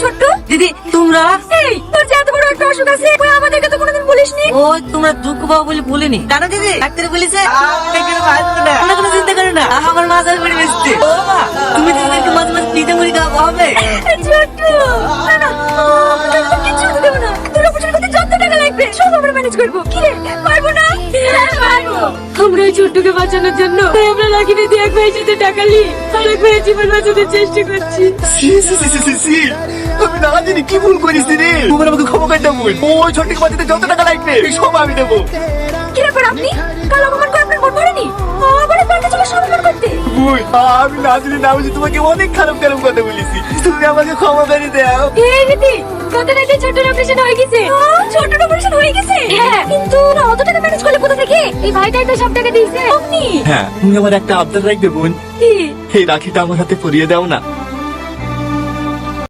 ছোট্ট দিদি তোমরা এই তোর যে এত বড় একটা অসুখ আছে তুই আমাদেরকে তো কোনোদিন বলিসনি। ও তোমরা দুঃখ পাবো বলে বলিনি জানো দিদি ডাক্তার বলেছে তোমরা কোনো চিন্তা করো না আমার মা যাবে বেড়ে বেসছে ও মা তুমি দিদিদেরকে মাঝে মাঝে পিঠে মুড়ি খাওয়া হবে ছোট্ট না না আমাদের তো কিছু হতে দেবো না। তোর অপারেশন করতে যত টাকা লাগবে সব আমরা ম্যানেজ করবো। কি রে পারবো না? হ্যাঁ, পারবো। আমরা এই ছোট্টকে বাঁচানোর জন্য তাই আমরা লাকিনি দিয়ে এক ভাইয়ের সাথে টাকা নিই আর এক ভাইয়ের জীবন বাঁচানোর চেষ্টা করছি। আমি না জানি কি ভুল করেছি রে। তোমার আমাকে ক্ষমা করে দেবো। ওই ছোট্ট বাচ্চাতে যত টাকা লাগবে সব আমি দেবো। কি ব্যাপার আপনি কাল অপমান করে আপনার মন ভরেনি? আবার আপনার কাছে সব অপমান করতে ভুল আমি না জানি না বুঝি তোমাকে অনেক খারাপ খারাপ কথা বলেছি। তুমি আমাকে ক্ষমা করে দাও। এই দিদি কত রাতে ছোট্টর অপারেশন হয়ে গেছে। ছোট অপারেশন হয়ে গেছে। হ্যাঁ কিন্তু ওরা অত টাকা ম্যানেজ করলে কোথা থেকে? এই ভাইটাই তো সব টাকা দিয়েছে। আপনি হ্যাঁ তুমি আমার একটা আবদার রাখবে বোন। কি? এই রাখিটা আমার হাতে পরিয়ে দাও না।